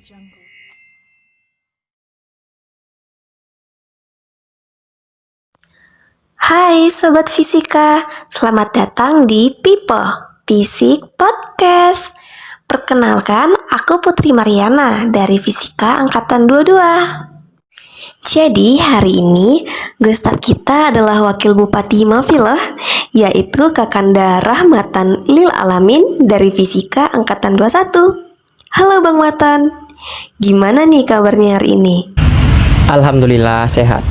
Jungle. Hai Sobat Fisika, selamat datang di Pipo Fisik Podcast. Perkenalkan, aku Putri Mariana dari Fisika Angkatan 22. Jadi hari ini gestar kita adalah Wakil Bupati Mafi loh, yaitu Kakanda Rahmatan Lil Alamin dari Fisika Angkatan 21. Halo Bang Matan, gimana nih kabarnya hari ini? Alhamdulillah sehat.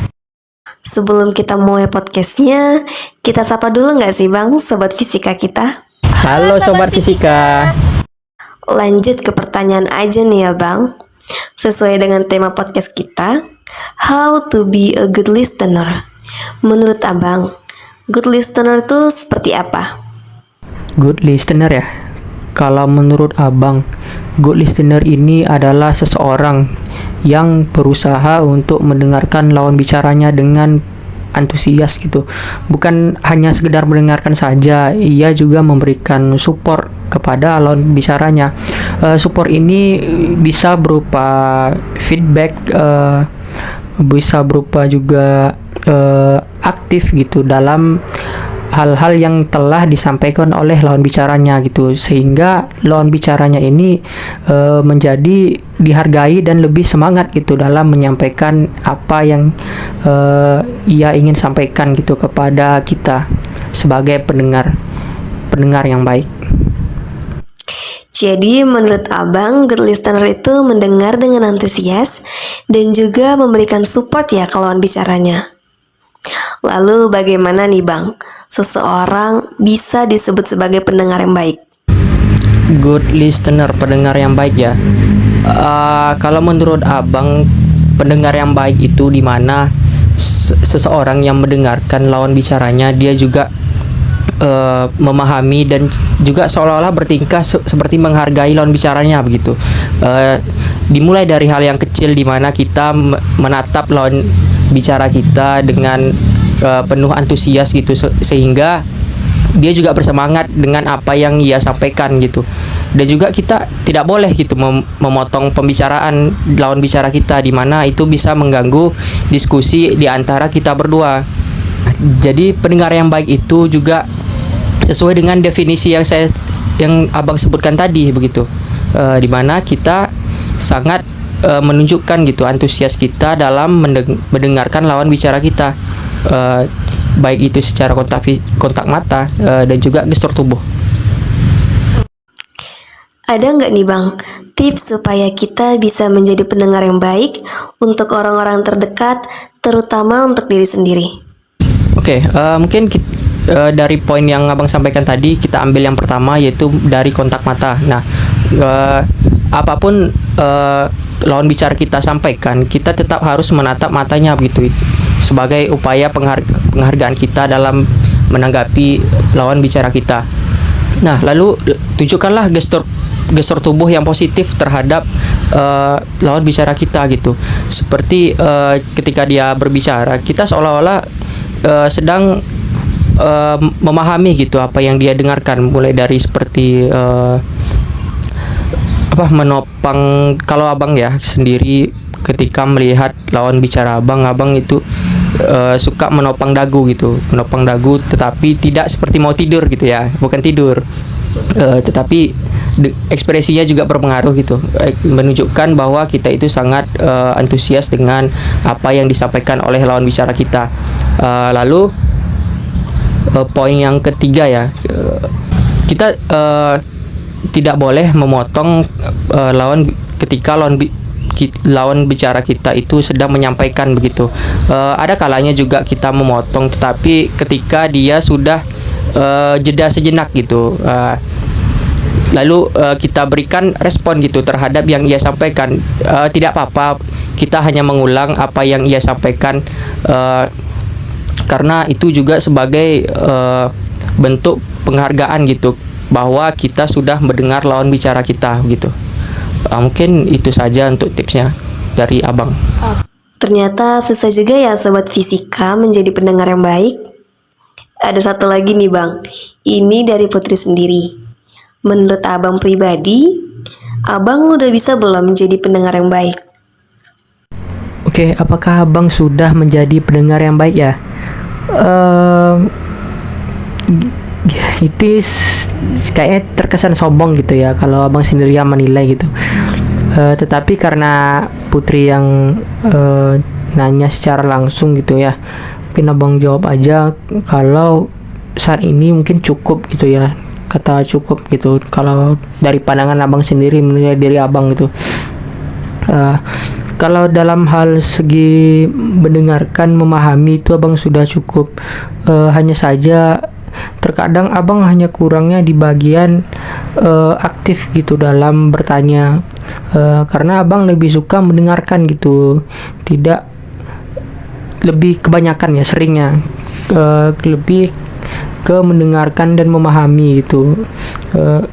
Sebelum kita mulai podcastnya, kita sapa dulu nggak sih Bang, Sobat Fisika kita? Halo Sobat Fisika. Lanjut ke pertanyaan aja nih ya Bang. Sesuai dengan tema podcast kita, How to be a good listener. Menurut Abang, good listener tuh seperti apa? Good listener ya. Kalau menurut Abang, good listener ini adalah seseorang yang berusaha untuk mendengarkan lawan bicaranya dengan antusias gitu. Bukan hanya sekedar mendengarkan saja, ia juga memberikan support kepada lawan bicaranya. Support ini bisa berupa feedback, bisa berupa juga aktif gitu dalam hal-hal yang telah disampaikan oleh lawan bicaranya gitu, sehingga lawan bicaranya ini menjadi dihargai dan lebih semangat gitu dalam menyampaikan apa yang ia ingin sampaikan gitu kepada kita sebagai pendengar yang baik. Jadi menurut Abang, good listener itu mendengar dengan antusias dan juga memberikan support ya ke lawan bicaranya. Lalu bagaimana nih Bang, seseorang bisa disebut sebagai pendengar yang baik? Good listener, pendengar yang baik ya. Kalau menurut Abang, pendengar yang baik itu di mana seseorang yang mendengarkan lawan bicaranya, dia juga memahami dan juga seolah-olah bertingkah seperti menghargai lawan bicaranya begitu. Dimulai dari hal yang kecil di mana kita menatap lawan bicara kita dengan penuh antusias gitu, sehingga dia juga bersemangat dengan apa yang ia sampaikan gitu. Dan juga kita tidak boleh gitu memotong pembicaraan lawan bicara kita, di mana itu bisa mengganggu diskusi di antara kita berdua. Jadi pendengar yang baik itu juga sesuai dengan definisi yang Abang sebutkan tadi begitu, di mana kita sangat menunjukkan gitu antusias kita dalam mendengarkan lawan bicara kita, baik itu secara kontak mata dan juga gestur tubuh. Ada nggak nih Bang, tips supaya kita bisa menjadi pendengar yang baik untuk orang-orang terdekat, terutama untuk diri sendiri? Oke, mungkin dari poin yang Abang sampaikan tadi, kita ambil yang pertama yaitu dari kontak mata. Nah, apapun lawan bicara kita sampaikan, kita tetap harus menatap matanya begitu, sebagai upaya penghargaan kita dalam menanggapi lawan bicara kita. Nah, lalu tunjukkanlah gestur tubuh yang positif terhadap lawan bicara kita gitu. Seperti ketika dia berbicara, kita seolah-olah sedang memahami gitu apa yang dia dengarkan, mulai dari seperti menopang. Kalau Abang ya sendiri ketika melihat lawan bicara Abang itu suka menopang dagu gitu, tetapi tidak seperti mau tidur gitu ya, bukan tidur, tetapi ekspresinya juga berpengaruh gitu, menunjukkan bahwa kita itu sangat antusias dengan apa yang disampaikan oleh lawan bicara kita. Lalu poin yang ketiga ya, kita tidak boleh memotong ketika lawan bicara kita itu sedang menyampaikan begitu. Ada kalanya juga kita memotong, tetapi ketika dia sudah jeda sejenak gitu, lalu kita berikan respon gitu terhadap yang ia sampaikan. Tidak apa-apa, kita hanya mengulang apa yang ia sampaikan, karena itu juga sebagai bentuk penghargaan gitu, bahwa kita sudah mendengar lawan bicara kita gitu. Mungkin itu saja untuk tipsnya dari Abang. Ternyata susah juga ya Sobat Fisika menjadi pendengar yang baik. Ada satu lagi nih Bang, ini dari Putri sendiri. Menurut Abang pribadi, Abang udah bisa belum jadi pendengar yang baik? Oke, apakah abang sudah menjadi pendengar yang baik ya? Itu kayaknya terkesan sombong gitu ya kalau abang sendiri yang menilai gitu. Tetapi karena Putri yang nanya secara langsung gitu ya, mungkin abang jawab aja kalau saat ini mungkin cukup gitu ya, kata cukup gitu kalau dari pandangan abang sendiri menilai diri abang gitu. Kalau dalam hal segi mendengarkan, memahami itu abang sudah cukup. Hanya saja terkadang abang hanya kurangnya di bagian aktif gitu dalam bertanya. Karena abang lebih suka mendengarkan gitu, tidak lebih kebanyakan ya seringnya lebih ke mendengarkan dan memahami gitu.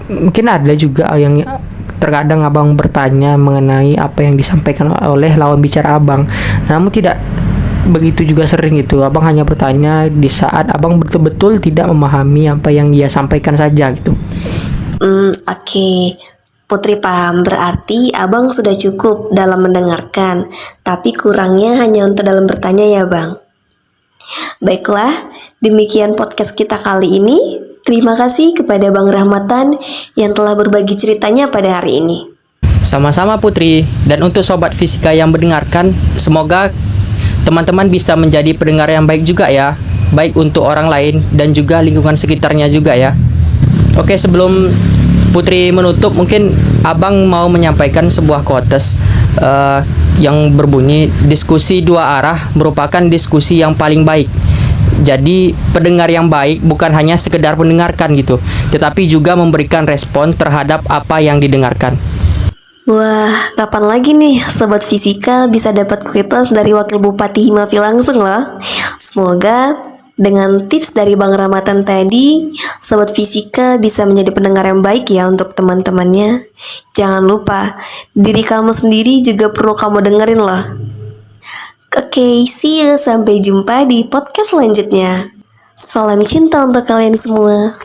Mungkin ada juga yang terkadang abang bertanya mengenai apa yang disampaikan oleh lawan bicara abang, namun tidak begitu juga sering gitu. Abang hanya bertanya di saat abang betul-betul tidak memahami apa yang dia sampaikan saja gitu. Oke. Putri paham, berarti abang sudah cukup dalam mendengarkan, tapi kurangnya hanya untuk dalam bertanya ya bang. Baiklah, demikian podcast kita kali ini. Terima kasih kepada Bang Rahmatan yang telah berbagi ceritanya pada hari ini. Sama-sama Putri, dan untuk sobat fisika yang mendengarkan, semoga teman-teman bisa menjadi pendengar yang baik juga ya, baik untuk orang lain dan juga lingkungan sekitarnya juga ya. Oke, sebelum Putri menutup, mungkin abang mau menyampaikan sebuah quotes yang berbunyi, diskusi dua arah merupakan diskusi yang paling baik. Jadi pendengar yang baik bukan hanya sekedar mendengarkan gitu, tetapi juga memberikan respon terhadap apa yang didengarkan. Wah, kapan lagi nih Sobat Fisika bisa dapat quotes dari Wakil Bupati Himafi langsung loh. Semoga dengan tips dari Bang Rahmatan tadi, Sobat Fisika bisa menjadi pendengar yang baik ya untuk teman-temannya. Jangan lupa, diri kamu sendiri juga perlu kamu dengerin loh. Oke, see you. Sampai jumpa di podcast selanjutnya. Salam cinta untuk kalian semua.